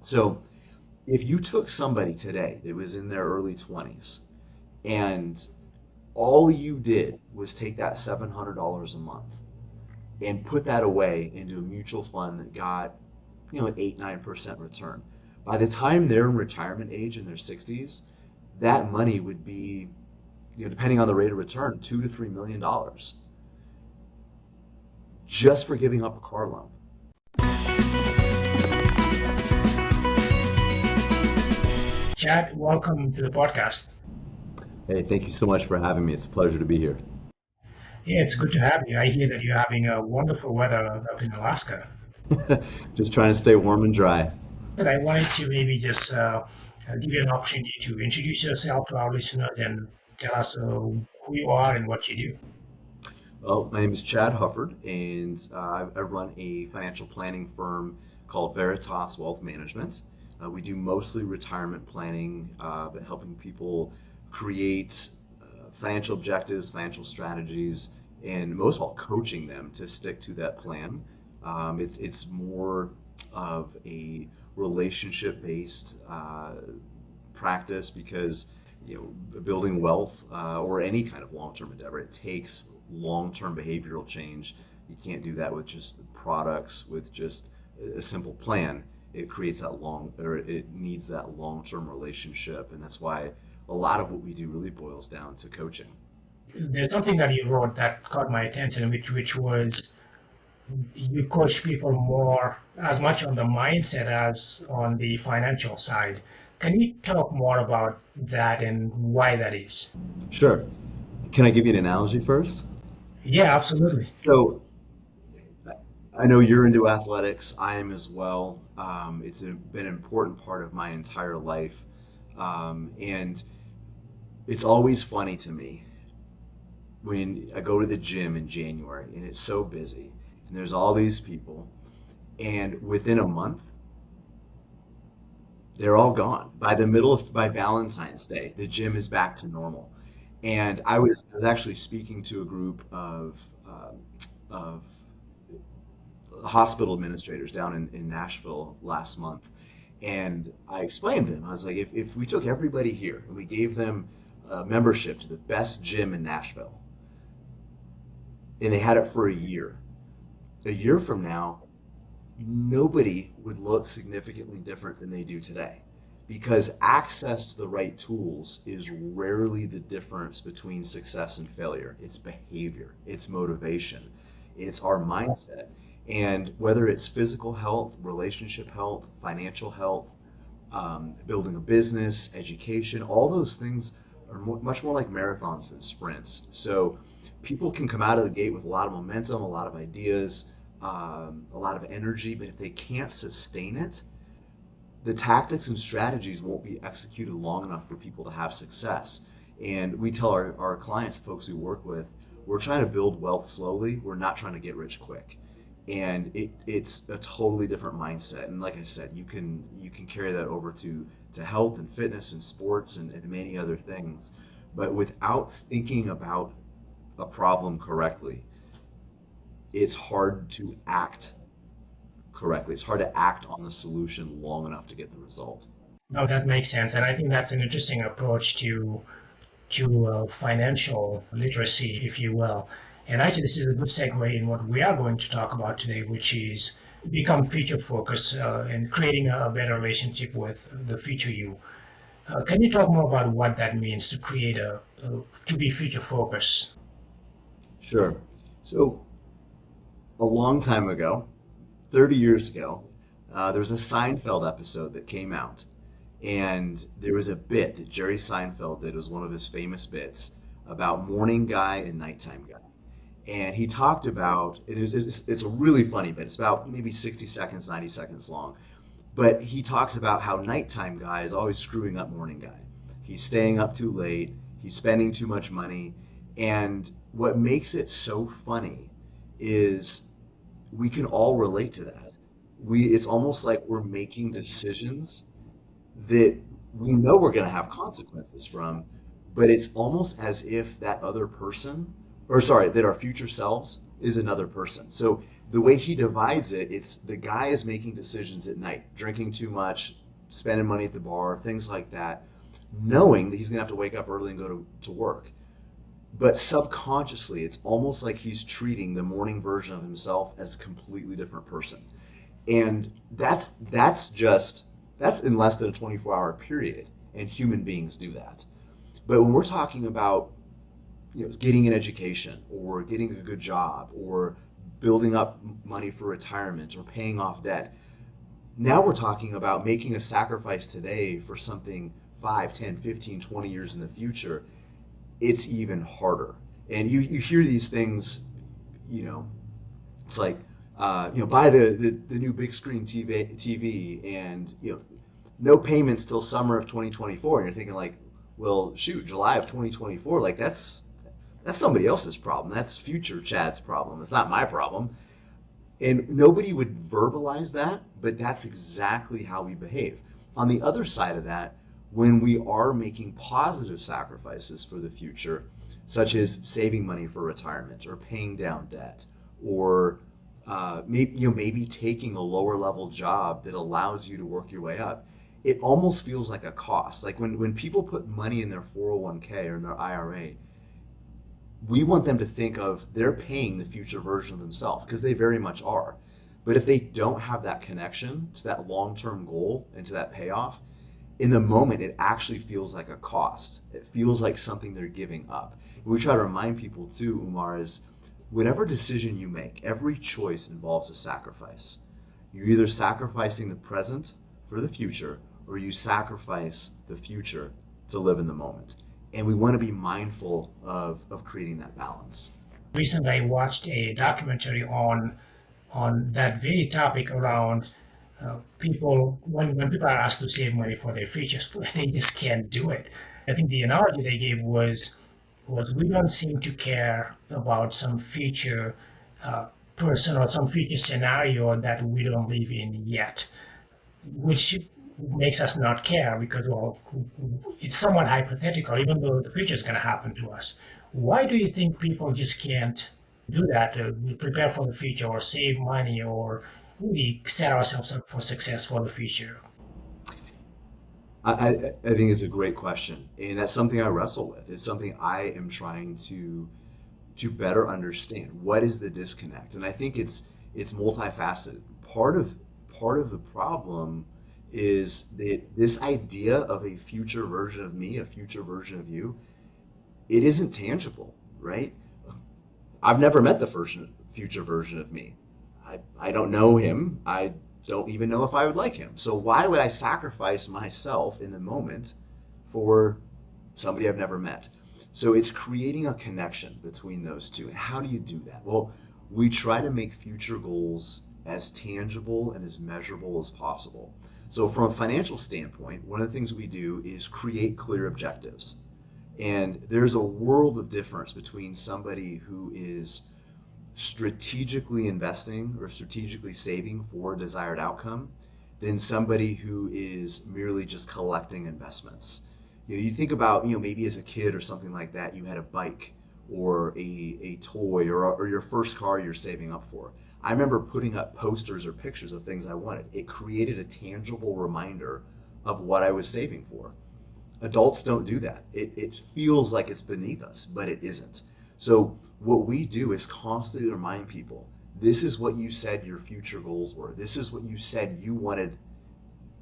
So if you took somebody today that was in their early 20s and all you did was take that $700 a month and put that away into a mutual fund that got, 8, 9% return. By the time they're in retirement age in their 60s, that money would be, depending on the rate of return, $2 to $3 million just for giving up a car loan. Chad, welcome to the podcast. Hey, thank you so much for having me. It's a pleasure to be here. Yeah, it's good to have you. I hear that you're having a wonderful weather up in Alaska. Just trying to stay warm and dry. But I wanted to maybe just give you an opportunity to introduce yourself to our listeners and tell us who you are and what you do. Well, my name is Chad Hufford, and I run a financial planning firm called Veritas Wealth Management. We do mostly retirement planning, but helping people create financial objectives, financial strategies, and most of all, coaching them to stick to that plan. It's more of a relationship-based practice because building wealth or any kind of long-term endeavor, it takes long-term behavioral change. You can't do that with just products, with just a simple plan. It creates it needs that long-term relationship, and that's why a lot of what we do really boils down to coaching. There's something that you wrote that caught my attention, which was you coach people more as much on the mindset as on the financial side. Can you talk more about that and why that is? Sure. Can I give you an analogy first? Yeah, absolutely. So I know you're into athletics. I am as well. Been an important part of my entire life. And it's always funny to me when I go to the gym in January and it's so busy and there's all these people, and within a month, they're all gone. By Valentine's Day, the gym is back to normal. And I was actually speaking to a group of hospital administrators down in Nashville last month. And I explained to them, I was like, if we took everybody here and we gave them a membership to the best gym in Nashville, and they had it for a year from now, nobody would look significantly different than they do today. Because access to the right tools is rarely the difference between success and failure. It's behavior, it's motivation, it's our mindset. And whether it's physical health, relationship health, financial health, building a business, education, all those things are much more like marathons than sprints. So people can come out of the gate with a lot of momentum, a lot of ideas, a lot of energy, but if they can't sustain it, the tactics and strategies won't be executed long enough for people to have success. And we tell our clients, folks we work with, we're trying to build wealth slowly. We're not trying to get rich quick. And it's a totally different mindset. And like I said, you can carry that over to health and fitness and sports and many other things. But without thinking about a problem correctly, it's hard to act correctly. It's hard to act on the solution long enough to get the result. No, that makes sense, and I think that's an interesting approach to financial literacy, if you will. And actually, this is a good segue in what we are going to talk about today, which is become future focused and creating a better relationship with the future you. Can you talk more about what that means to create to be future focused? Sure. So a long time ago, 30 years ago, there was a Seinfeld episode that came out, and there was a bit that Jerry Seinfeld did. It was one of his famous bits about morning guy and nighttime guy. And he talked about, it's a really funny bit. It's about maybe 60 seconds, 90 seconds long. But he talks about how nighttime guy is always screwing up morning guy. He's staying up too late. He's spending too much money. And what makes it so funny is we can all relate to that. It's almost like we're making decisions that we know we're going to have consequences from, but it's almost as if that other person, that our future selves is another person. So the way he divides it, it's the guy is making decisions at night, drinking too much, spending money at the bar, things like that, knowing that he's going to have to wake up early and go to work. But subconsciously, it's almost like he's treating the morning version of himself as a completely different person. And that's in less than a 24-hour period, and human beings do that. But when we're talking about getting an education or getting a good job or building up money for retirement or paying off debt, now we're talking about making a sacrifice today for something 5, 10, 15, 20 years in the future. It's even harder. And you hear these things, it's like, buy the new big screen TV and, no payments till summer of 2024. And you're thinking like, well, shoot, July of 2024, like that's somebody else's problem. That's future Chad's problem. It's not my problem. And nobody would verbalize that, but that's exactly how we behave. On the other side of that, when we are making positive sacrifices for the future, such as saving money for retirement or paying down debt, or maybe taking a lower level job that allows you to work your way up, it almost feels like a cost. Like when people put money in their 401k or in their IRA, we want them to think of they're paying the future version of themselves, because they very much are. But if they don't have that connection to that long-term goal and to that payoff, in the moment, it actually feels like a cost. It feels like something they're giving up. We try to remind people too, Umar, is whatever decision you make, every choice involves a sacrifice. You're either sacrificing the present for the future, or you sacrifice the future to live in the moment. And we want to be mindful of creating that balance. Recently, I watched a documentary on that very topic around people, when people are asked to save money for their futures, they just can't do it. I think the analogy they gave was we don't seem to care about some future person or some future scenario that we don't live in yet, which makes us not care because, well, it's somewhat hypothetical, even though the future is going to happen to us. Why do you think people just can't do that, prepare for the future or save money or really set ourselves up for success for the future? I think it's a great question, and that's something I wrestle with. It's something I am trying to better understand. What is the disconnect? And I think it's multifaceted. Part of the problem is that this idea of a future version of me, a future version of you, it isn't tangible, right? I've never met the future version of me. I don't know him. I don't even know if I would like him. So why would I sacrifice myself in the moment for somebody I've never met? So it's creating a connection between those two. And how do you do that? Well, we try to make future goals as tangible and as measurable as possible. So from a financial standpoint, one of the things we do is create clear objectives. And there's a world of difference between somebody who is strategically investing or strategically saving for a desired outcome than somebody who is merely just collecting investments. You think about, maybe as a kid or something like that, you had a bike or a toy or your first car you're saving up for. I remember putting up posters or pictures of things I wanted. It created a tangible reminder of what I was saving for. Adults don't do that. It feels like it's beneath us, but it isn't. So what we do is constantly remind people, this is what you said your future goals were. This is what you said you wanted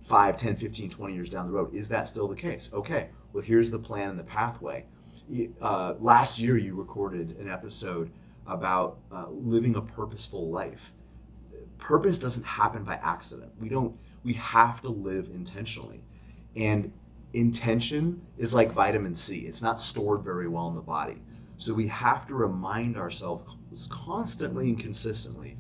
5, 10, 15, 20 years down the road. Is that still the case? Okay, well, here's the plan and the pathway. Last year, you recorded an episode about living a purposeful life. Purpose doesn't happen by accident. We have to live intentionally. And intention is like vitamin C. It's not stored very well in the body. So we have to remind ourselves constantly and consistently,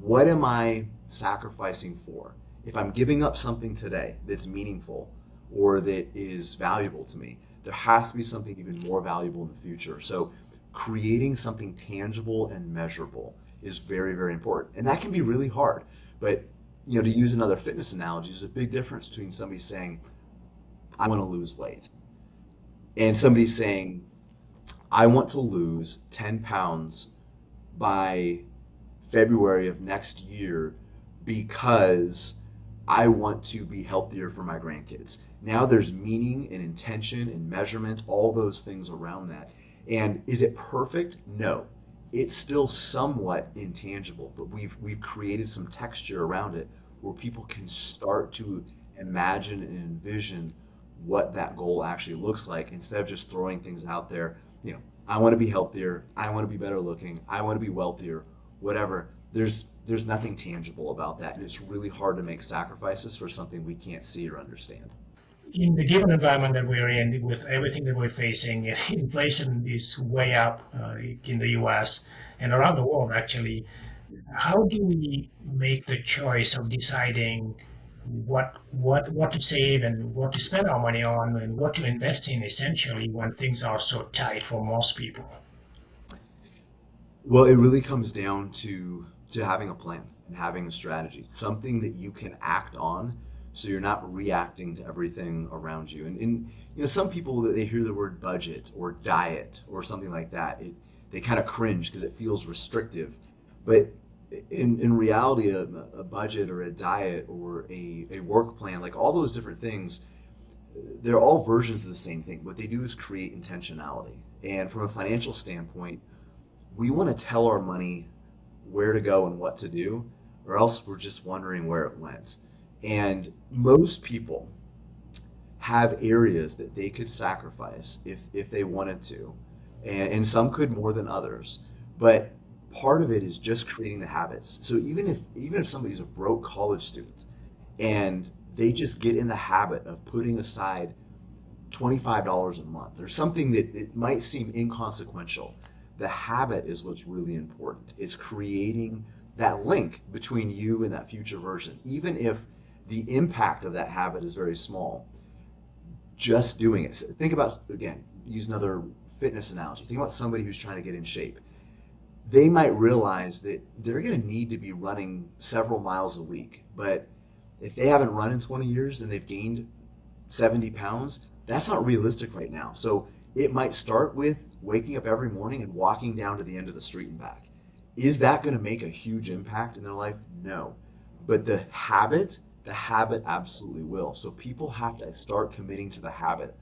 what am I sacrificing for? If I'm giving up something today that's meaningful or that is valuable to me, there has to be something even more valuable in the future. So creating something tangible and measurable is very, very important. And that can be really hard. But to use another fitness analogy, there's a big difference between somebody saying, I want to lose weight, and somebody saying, I want to lose 10 pounds by February of next year because I want to be healthier for my grandkids. Now there's meaning and intention and measurement, all those things around that. And is it perfect? No. It's still somewhat intangible, but we've created some texture around it where people can start to imagine and envision what that goal actually looks like instead of just throwing things out there. I want to be healthier, I want to be better looking, I want to be wealthier, whatever. There's nothing tangible about that, and it's really hard to make sacrifices for something we can't see or understand. In the given environment that we're in, with everything that we're facing, inflation is way up in the US and around the world, actually. How do we make the choice of deciding what to save and what to spend our money on and what to invest in, essentially, when things are so tight for most people? Well, it really comes down to having a plan and having a strategy, something that you can act on so you're not reacting to everything around you. And some people, that they hear the word budget or diet or something like that, they kind of cringe because it feels restrictive. But in reality, a budget or a diet or a work plan, like all those different things, they're all versions of the same thing. What they do is create intentionality. And from a financial standpoint, we want to tell our money where to go and what to do, or else we're just wondering where it went. And most people have areas that they could sacrifice if they wanted to, and some could more than others. But part of it is just creating the habits. So even if somebody's a broke college student and they just get in the habit of putting aside $25 a month or something that it might seem inconsequential, the habit is what's really important. It's creating that link between you and that future version. Even if the impact of that habit is very small, just doing it. So think about, again, use another fitness analogy. Think about somebody who's trying to get in shape. They might realize that they're going to need to be running several miles a week, but if they haven't run in 20 years and they've gained 70 pounds, that's not realistic right now. So it might start with waking up every morning and walking down to the end of the street and back. Is that going to make a huge impact in their life? No. But the habit absolutely will. So people have to start committing to the habit.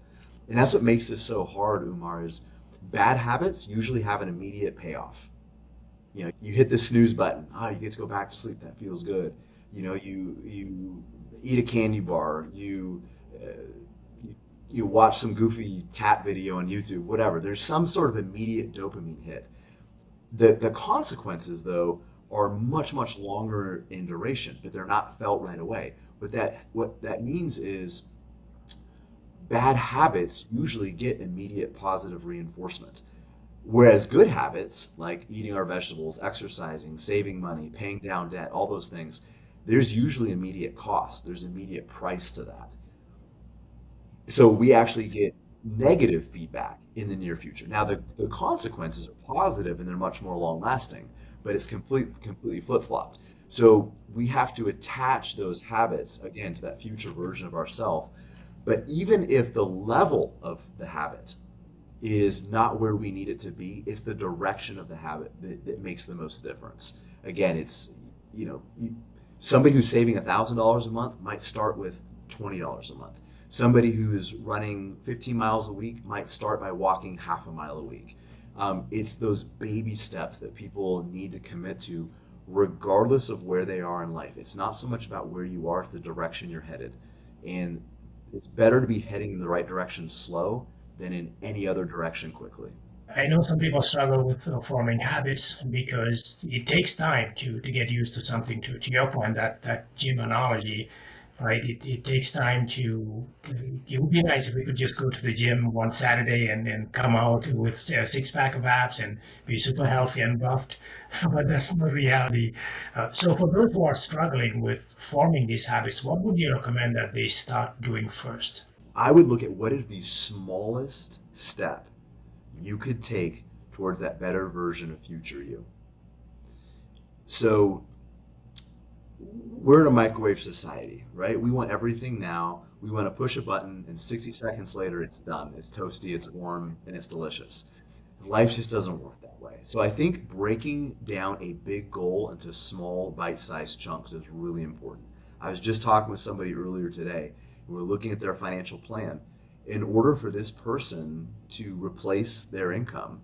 And that's what makes this so hard, Umar, is bad habits usually have an immediate payoff. You hit the snooze button. You get to go back to sleep. That feels good. You eat a candy bar. You watch some goofy cat video on YouTube, whatever. There's some sort of immediate dopamine hit. The consequences, though, are much, much longer in duration, but they're not felt right away. But what that means is bad habits usually get immediate positive reinforcement. Whereas good habits, like eating our vegetables, exercising, saving money, paying down debt, all those things, there's usually immediate cost. There's immediate price to that. So we actually get negative feedback in the near future. Now, the consequences are positive and they're much more long lasting, but it's completely flip-flopped. So we have to attach those habits, again, to that future version of ourselves. But even if the level of the habit is not where we need it to be, it's the direction of the habit that makes the most difference. Again, it's, somebody who's saving $1,000 a month might start with $20 a month. Somebody who's running 15 miles a week might start by walking half a mile a week. It's those baby steps that people need to commit to regardless of where they are in life. It's not so much about where you are, it's the direction you're headed. And it's better to be heading in the right direction slow than in any other direction quickly. I know some people struggle with forming habits because it takes time to get used to something. To your point, that gym analogy, right? It takes time it would be nice if we could just go to the gym one Saturday and come out with a six-pack of abs and be super healthy and buffed, but that's not reality. So for those who are struggling with forming these habits, what would you recommend that they start doing first? I would look at what is the smallest step you could take towards that better version of future you. So we're in a microwave society, right? We want everything now. We want to push a button and 60 seconds later it's done. It's toasty, it's warm, and it's delicious. life just doesn't work that way. So I think breaking down a big goal into small bite-sized chunks is really important. I was just talking with somebody earlier today, and we're looking at their financial plan. In order for this person to replace their income,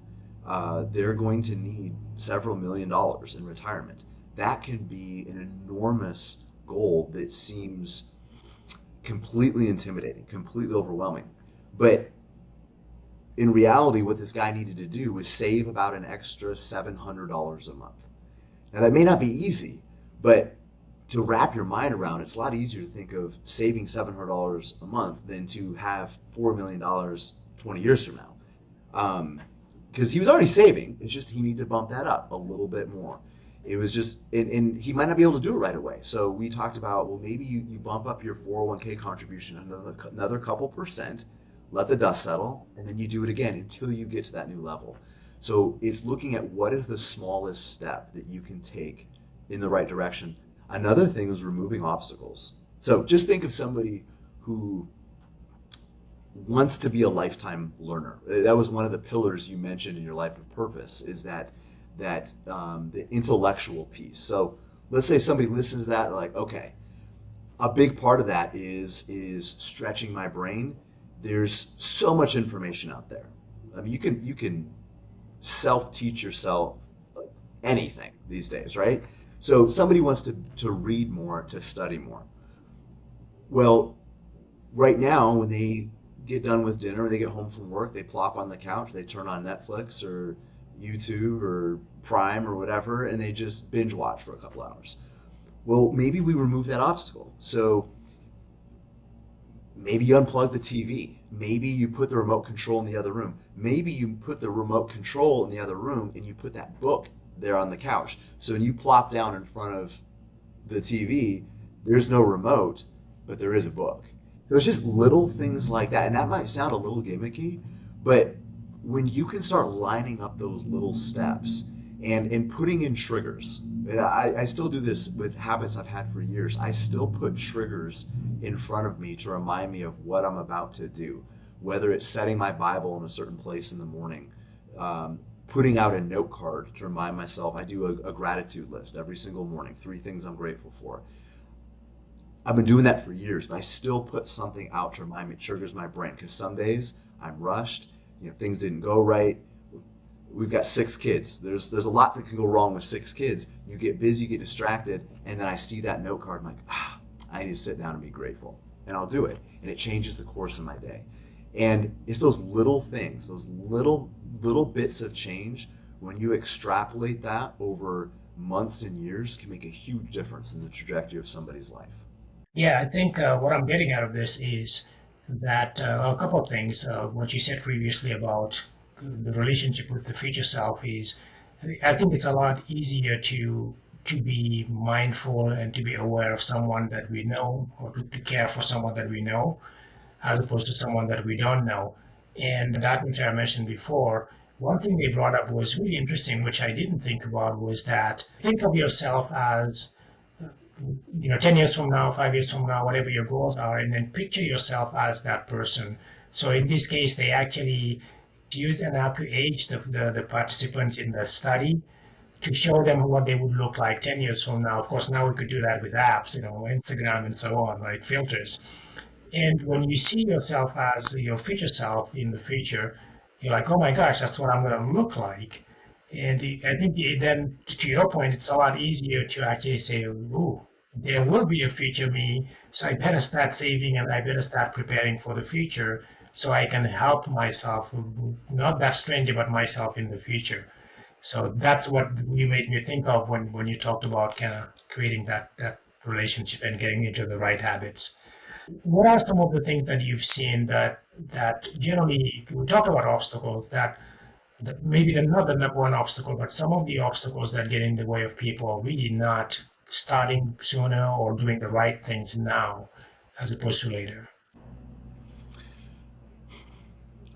they're going to need several $1,000,000 in retirement. That can be an enormous goal that seems completely intimidating, completely overwhelming. But in reality, what this guy needed to do was save about an extra $700 a month. Now, that may not be easy, but to wrap your mind around, it's a lot easier to think of saving $700 a month than to have $4 million 20 years from now. Because he was already saving, it's just he needed to bump that up a little bit more. It was just, and he might not be able to do it right away. So we talked about, well, maybe you bump up your 401k contribution another couple percent, let the dust settle, and then you do it again until you get to that new level. So it's looking at what is the smallest step that you can take in the right direction. Another thing is removing obstacles. So just think of somebody who wants to be a lifetime learner. That was one of the pillars you mentioned in your life of purpose, is that the intellectual piece. So let's say somebody listens to that, like, okay, a big part of that is stretching my brain. There's so much information out there. I mean, you can self-teach yourself anything these days, right? So somebody wants to read more, to study more. Well, right now, when they get done with dinner, they get home from work, they plop on the couch, they turn on Netflix or YouTube or Prime or whatever, and they just binge watch for a couple hours. Well, maybe we remove that obstacle. So maybe you unplug the TV. Maybe you put the remote control in the other room. Maybe you put the remote control in the other room and you put that book there on the couch. So when you plop down in front of the TV, there's no remote, but there is a book. So it's just little things like that. And that might sound a little gimmicky, but when you can start lining up those little steps and putting in triggers, and I still do this with habits I've had for years. I still put triggers in front of me to remind me of what I'm about to do, whether it's setting my Bible in a certain place in the morning, putting out a note card to remind myself. I do a gratitude list every single morning, 3 things I'm grateful for. I've been doing that for years, but I still put something out to remind me. It triggers my brain, because some days I'm rushed, things didn't go right. We've got 6 kids. There's a lot that can go wrong with 6 kids. You get busy, you get distracted, and then I see that note card. I'm like, I need to sit down and be grateful, and I'll do it, and it changes the course of my day. And it's those little things, those little bits of change. When you extrapolate that over months and years, can make a huge difference in the trajectory of somebody's life. Yeah, I think what I'm getting out of this is that a couple of things. What you said previously about the relationship with the future self is, I think it's a lot easier to be mindful and to be aware of someone that we know, or to care for someone that we know, as opposed to someone that we don't know. And that, which I mentioned before, one thing they brought up was really interesting, which I didn't think about, was that think of yourself as 10 years from now, 5 years from now, whatever your goals are, and then picture yourself as that person. So in this case, they actually used an app to age the participants in the study to show them what they would look like 10 years from now. Of course, now we could do that with apps, Instagram and so on, right? Filters. And when you see yourself as your future self in the future, you're like, oh my gosh, that's what I'm going to look like. And I think then, to your point, it's a lot easier to actually say, ooh, there will be a future me, so I better start saving and I better start preparing for the future so I can help myself, not that stranger, but myself in the future. So that's what you made me think of when you talked about kind of creating that relationship and getting into the right habits. What are some of the things that you've seen that generally, we talk about obstacles that maybe they're not the number one obstacle, but some of the obstacles that get in the way of people really not starting sooner or doing the right things now as opposed to later?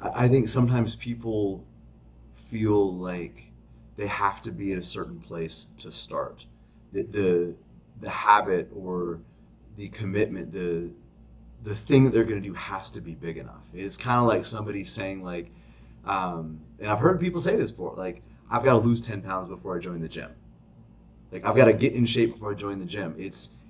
I think sometimes people feel like they have to be at a certain place to start. The habit or the commitment, the thing that they're going to do has to be big enough. It's kind of like somebody saying, like, And I've heard people say this before, like, I've got to lose 10 pounds before I join the gym. Like, I've got to get in shape before I join the gym.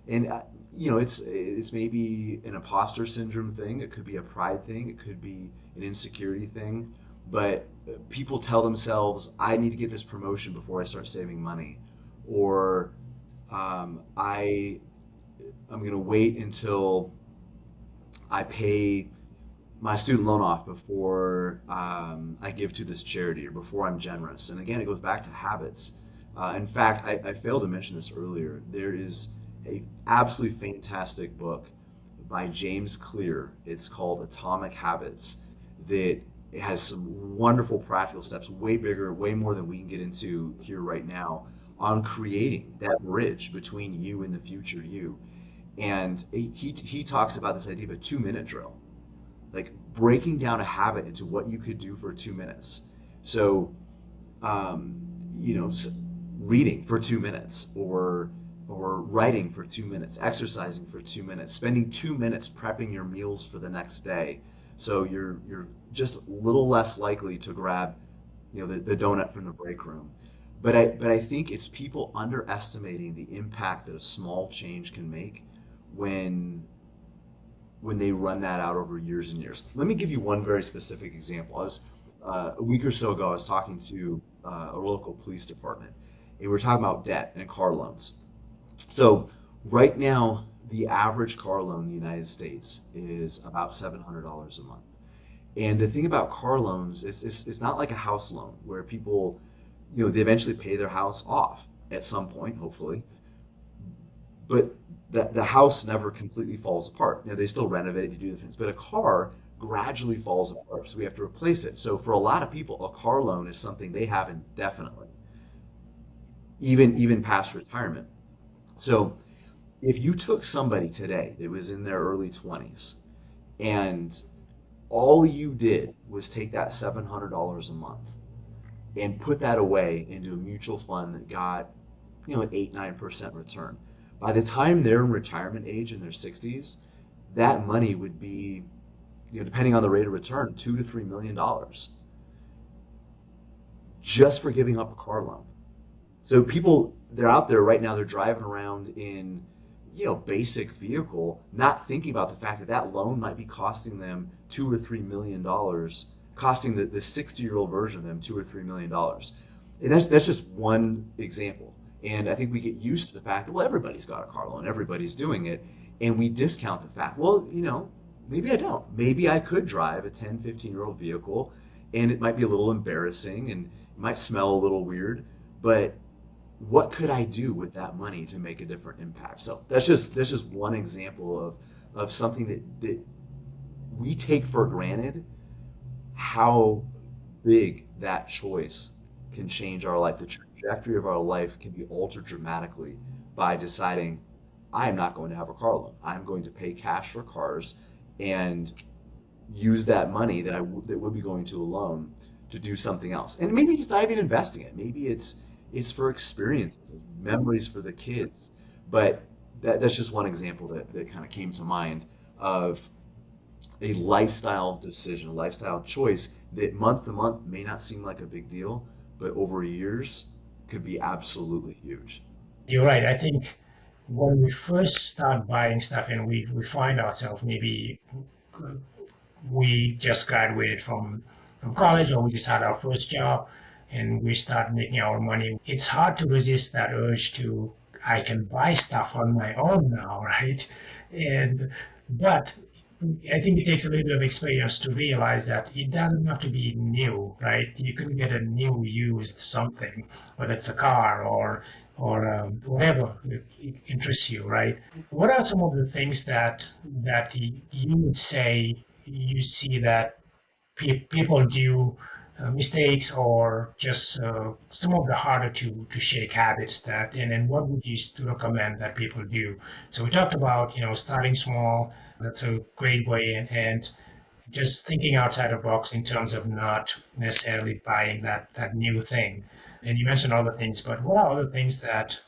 And it's maybe an imposter syndrome thing. It could be a pride thing. It could be an insecurity thing. But people tell themselves, I need to get this promotion before I start saving money, or I'm going to wait until I pay my student loan off before I give to this charity or before I'm generous. And again, it goes back to habits. In fact, I failed to mention this earlier. There is a absolutely fantastic book by James Clear. It's called Atomic Habits. That it has some wonderful practical steps, way bigger, way more than we can get into here right now, on creating that bridge between you and the future you. And he talks about this idea of a 2 minute drill, like breaking down a habit into what you could do for 2 minutes. So, um, reading for 2 minutes, or writing for 2 minutes, exercising for 2 minutes, spending 2 minutes prepping your meals for the next day. So you're just a little less likely to grab, the donut from the break room. But I think it's people underestimating the impact that a small change can make when they run that out over years and years. Let me give you one very specific example. I was a week or so ago, I was talking to a local police department, and we were talking about debt and car loans. So right now, the average car loan in the United States is about $700 a month. And the thing about car loans is it's not like a house loan where people, they eventually pay their house off at some point, hopefully, but the house never completely falls apart. They still renovate it, to do the things, but a car gradually falls apart, so we have to replace it. So for a lot of people, a car loan is something they have indefinitely, even past retirement. So if you took somebody today that was in their early 20s, and all you did was take that $700 a month and put that away into a mutual fund that got, an 8-9% return. By the time they're in retirement age in their 60s, that money would be, depending on the rate of return, $2 to $3 million just for giving up a car loan. So people, they're out there right now, they're driving around in, basic vehicle, not thinking about the fact that that loan might be costing them $2 or $3 million, costing the 60-year-old version of them $2 or $3 million. And that's just one example. And I think we get used to the fact that, well, everybody's got a car loan, everybody's doing it, and we discount the fact, well, maybe I don't. Maybe I could drive a 10, 15-year-old vehicle, and it might be a little embarrassing, and it might smell a little weird, but what could I do with that money to make a different impact? So that's just one example of something that we take for granted, how big that choice can change our life. The trajectory of our life can be altered dramatically by deciding, I am not going to have a car loan. I'm going to pay cash for cars and use that money that would be going to a loan to do something else. And maybe it's not even investing it. Maybe it's for experiences, memories for the kids. But that's just one example that kind of came to mind of a lifestyle decision, a lifestyle choice that month to month may not seem like a big deal, but over years could be absolutely huge. You're right. I think when we first start buying stuff and we find ourselves, maybe we just graduated from college, or we just had our first job and we start making our money, it's hard to resist that urge to, I can buy stuff on my own now, right? But I think it takes a little bit of experience to realize that it doesn't have to be new, right? You can get a new used something, whether it's a car or whatever interests you, right? What are some of the things that you would say you see that people do mistakes, or just some of the harder to shake habits, and then what would you recommend that people do? So we talked about, starting small. That's a great way, and just thinking outside the box in terms of not necessarily buying that new thing. And you mentioned other things, but what are other things that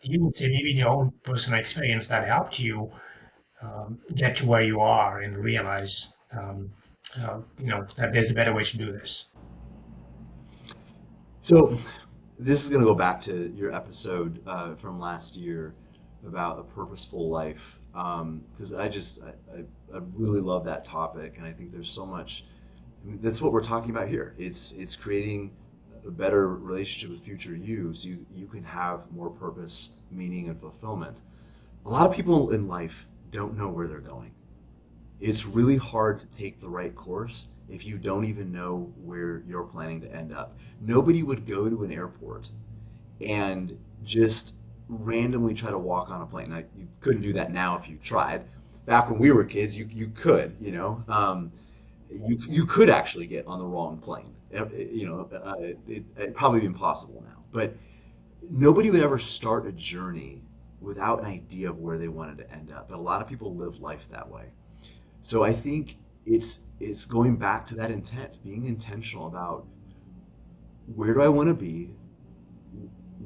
you would say, maybe in your own personal experience, that helped you get to where you are and realize that there's a better way to do this. So this is going to go back to your episode from last year about a purposeful life, because I really love that topic, and I think there's so much. I mean, that's what we're talking about here. It's creating a better relationship with future you, so you can have more purpose, meaning, and fulfillment. A lot of people in life don't know where they're going. It's really hard to take the right course if you don't even know where you're planning to end up. Nobody would go to an airport and just randomly try to walk on a plane. Now, you couldn't do that now if you tried. Back when we were kids, you could, you could actually get on the wrong plane. It'd probably be impossible now. But nobody would ever start a journey without an idea of where they wanted to end up. But a lot of people live life that way. So I think it's going back to that intent, being intentional about where do I want to be,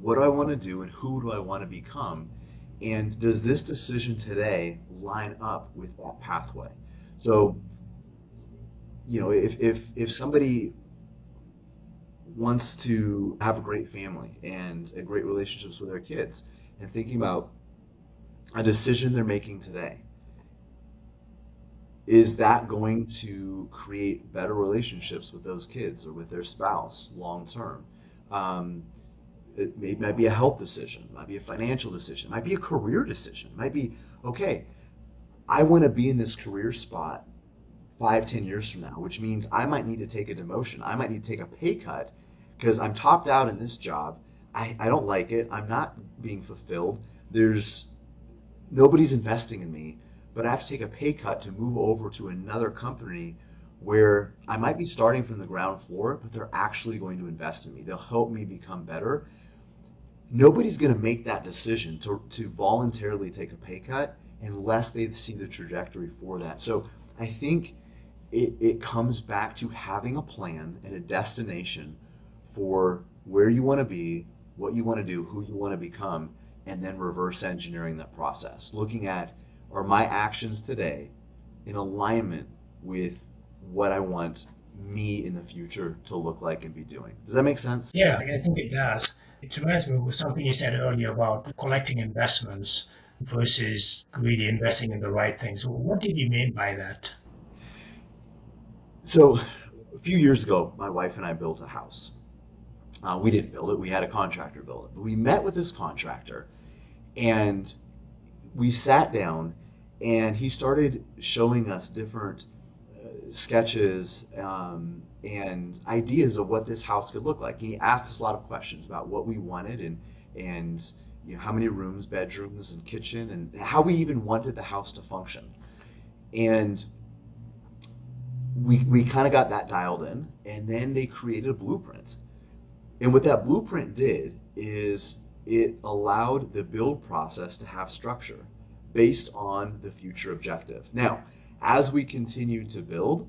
what do I want to do, and who do I want to become, and does this decision today line up with that pathway? So, if somebody wants to have a great family and a great relationships with their kids, and thinking about a decision they're making today, is that going to create better relationships with those kids or with their spouse long term? Might be a health decision, might be a financial decision, might be a career decision, might be, okay, I want to be in this career spot 5, 10 years from now, which means I might need to take a demotion. I might need to take a pay cut because I'm topped out in this job. I don't like it. I'm not being fulfilled. Nobody's investing in me, but I have to take a pay cut to move over to another company where I might be starting from the ground floor, but they're actually going to invest in me. They'll help me become better. Nobody's going to make that decision to voluntarily take a pay cut unless they see the trajectory for that. So I think it comes back to having a plan and a destination for where you want to be, what you want to do, who you want to become, and then reverse engineering that process. Looking at, are my actions today in alignment with what I want me in the future to look like and be doing? Does that make sense? Yeah, I think it does. It reminds me of something you said earlier about collecting investments versus really investing in the right things. What did you mean by that? So a few years ago, my wife and I built a house. We didn't build it. We had a contractor build it. But we met with this contractor and we sat down and he started showing us different sketches and ideas of what this house could look like. He asked us a lot of questions about what we wanted and how many rooms, bedrooms, and kitchen, and how we even wanted the house to function. And we kind of got that dialed in, and then they created a blueprint. And what that blueprint did is it allowed the build process to have structure based on the future objective. Now, as we continued to build,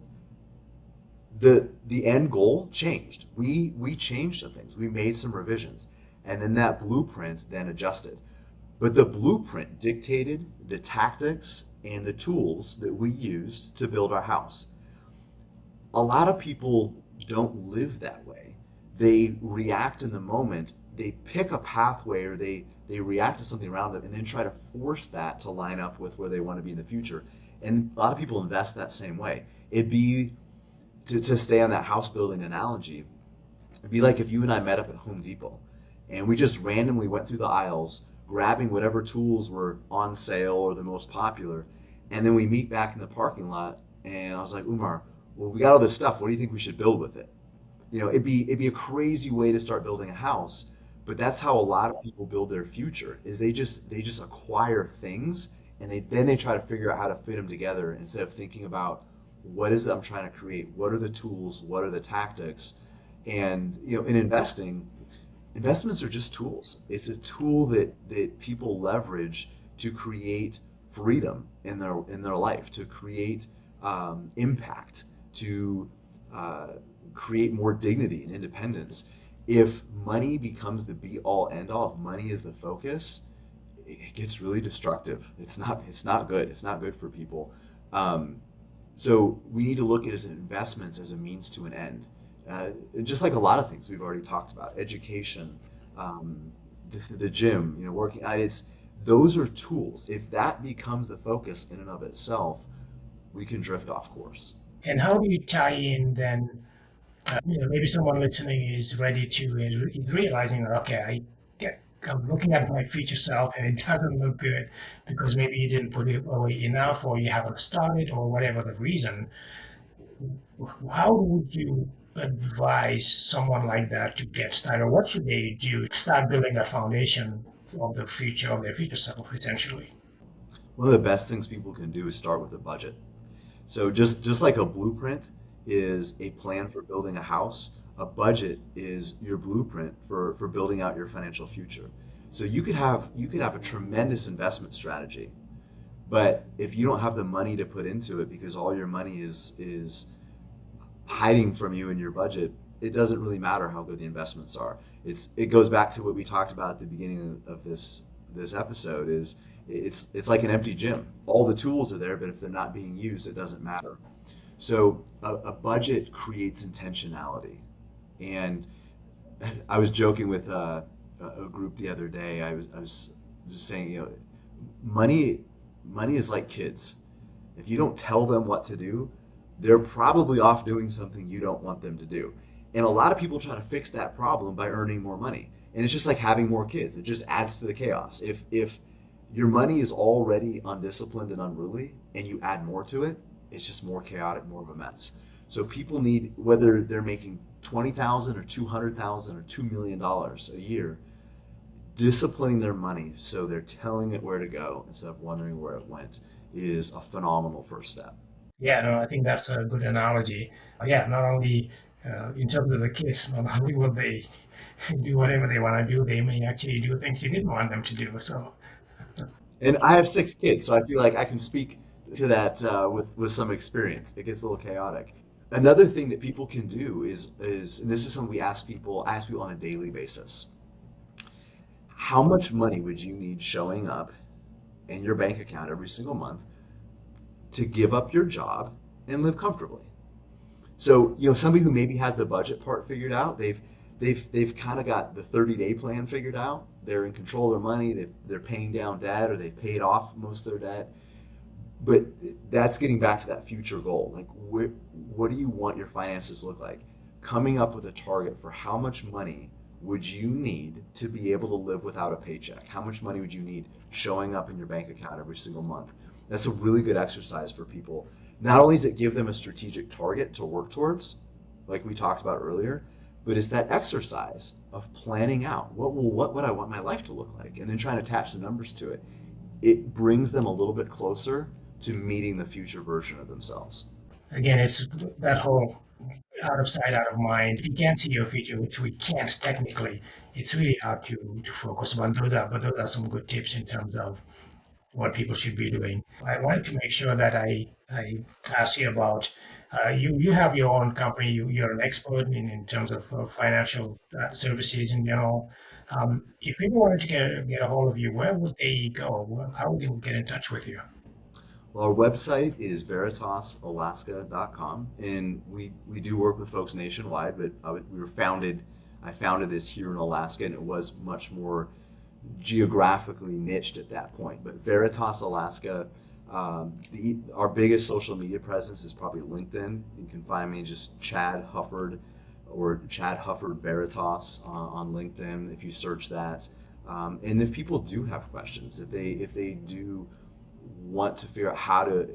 the end goal changed. We changed some things. We made some revisions, and then that blueprint then adjusted. But the blueprint dictated the tactics and the tools that we used to build our house. A lot of people don't live that way. They react in the moment. They pick a pathway or they react to something around them and then try to force that to line up with where they want to be in the future. And a lot of people invest that same way. It'd be, to stay on that house building analogy, it'd be like if you and I met up at Home Depot and we just randomly went through the aisles, grabbing whatever tools were on sale or the most popular, and then we meet back in the parking lot and I was like, Umar, well, we got all this stuff. What do you think we should build with it? It'd be a crazy way to start building a house, but that's how a lot of people build their future. Is they just acquire things and then they try to figure out how to fit them together instead of thinking about what is it I'm trying to create, what are the tools, what are the tactics, and in investing, investments are just tools. It's a tool that people leverage to create freedom in their life, to create impact, to create more dignity and independence. If money becomes the be all end all, if money is the focus, it gets really destructive. It's not good. It's not good for people. So we need to look at as investments as a means to an end. Just like a lot of things we've already talked about, education, um, the gym, working out. Those are tools. If that becomes the focus in and of itself, we can drift off course. And how do you tie in then? Maybe someone listening is ready to is realizing that okay, I'm looking at my future self and it doesn't look good because maybe you didn't put it away enough or you haven't started or whatever the reason. How would you advise someone like that to get started? What should they do to start building a foundation of the future of their future self, essentially? One of the best things people can do is start with a budget. So just like a blueprint is a plan for building a house, a budget is your blueprint for building out your financial future. So you could have a tremendous investment strategy, but if you don't have the money to put into it because all your money is hiding from you in your budget, it doesn't really matter how good the investments are. It goes back to what we talked about at the beginning of this episode is it's like an empty gym. All the tools are there, but if they're not being used, it doesn't matter. So a budget creates intentionality. And I was joking with a group the other day. I was just saying, money is like kids. If you don't tell them what to do, they're probably off doing something you don't want them to do. And a lot of people try to fix that problem by earning more money. And it's just like having more kids. It just adds to the chaos. If your money is already undisciplined and unruly and you add more to it, it's just more chaotic, more of a mess. So people need, whether they're making 20,000 or 200,000 or $2 million a year, disciplining their money so they're telling it where to go instead of wondering where it went is a phenomenal first step. Yeah, no, I think that's a good analogy. Yeah, not only in terms of the kids, not only will they do whatever they want to do, they may actually do things you didn't want them to do. So, And I have 6 kids, so I feel like I can speak to that with some experience. It gets a little chaotic. Another thing that people can do is and this is something I ask people on a daily basis. How much money would you need showing up in your bank account every single month to give up your job and live comfortably? So, somebody who maybe has the budget part figured out, they've kind of got the 30-day plan figured out. They're in control of their money. They're paying down debt or they've paid off most of their debt. But that's getting back to that future goal. Like, what do you want your finances to look like? Coming up with a target for how much money would you need to be able to live without a paycheck? How much money would you need showing up in your bank account every single month? That's a really good exercise for people. Not only does it give them a strategic target to work towards, like we talked about earlier, but it's that exercise of planning out what would I want my life to look like, and then trying to attach the numbers to it. It brings them a little bit closer to meeting the future version of themselves. again, it's that whole out of sight, out of mind. If you can't see your future, which we can't technically, it's really hard to focus on those are some good tips in terms of what people should be doing. I wanted to make sure that I ask you about you have your own company. You're an expert in terms of financial services in general. If people wanted to get a hold of you, where would they go? How would they get in touch with you? Well, our website is veritasalaska.com, and we do work with folks nationwide, but I founded this here in Alaska, and it was much more geographically niched at that point. But Veritas Alaska, our biggest social media presence is probably LinkedIn. You can find me just Chad Hufford or Chad Hufford Veritas on LinkedIn if you search that. And if people do have questions, if they do want to figure out how to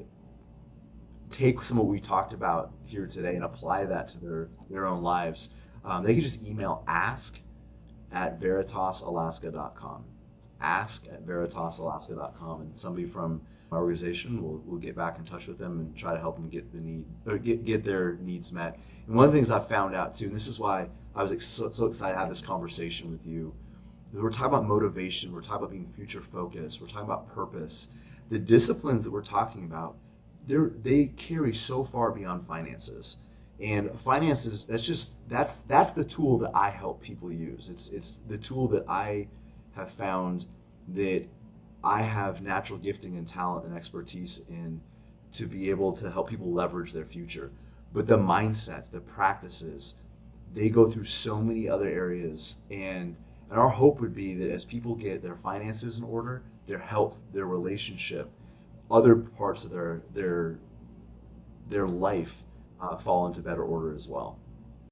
take some of what we talked about here today and apply that to their own lives, they can just email ask@veritasalaska.com. Ask@veritasalaska.com, and somebody from my organization will get back in touch with them and try to help them get get their needs met. And one of the things I found out too, and this is why I was so excited to have this conversation with you. We're talking about motivation, we're talking about being future focused, we're talking about purpose. The disciplines that we're talking about, they carry so far beyond finances. And finances, that's the tool that I help people use. It's the tool that I have found that I have natural gifting and talent and expertise in to be able to help people leverage their future. But the mindsets, the practices, they go through so many other areas. And our hope would be that as people get their finances in order, their health, their relationship, other parts of their life fall into better order as well.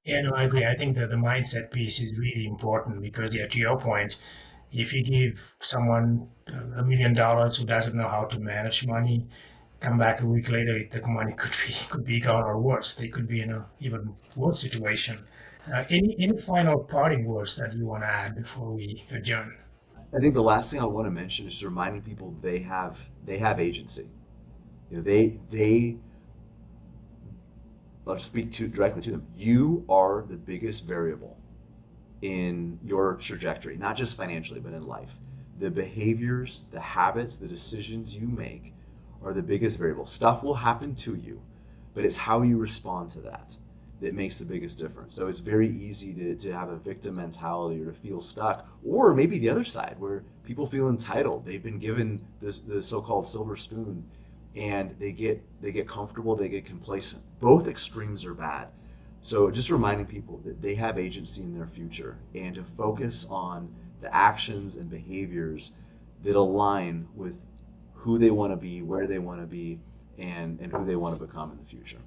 Yeah, no, I agree. I think that the mindset piece is really important because, yeah, to your point, if you give someone $1 million who doesn't know how to manage money, come back a week later, the money could be gone or worse. They could be in a even worse situation. Any final parting words that you want to add before we adjourn? I think the last thing I want to mention is reminding people they have agency. They I'll speak to directly to them. You are the biggest variable in your trajectory, not just financially, but in life. The behaviors, the habits, the decisions you make are the biggest variable. Stuff will happen to you, but it's how you respond to that that makes the biggest difference. So it's very easy to have a victim mentality or to feel stuck, or maybe the other side where people feel entitled. They've been given the so-called silver spoon, and they get comfortable, they get complacent. Both extremes are bad. So just reminding people that they have agency in their future and to focus on the actions and behaviors that align with who they want to be, where they want to be, and who they want to become in the future.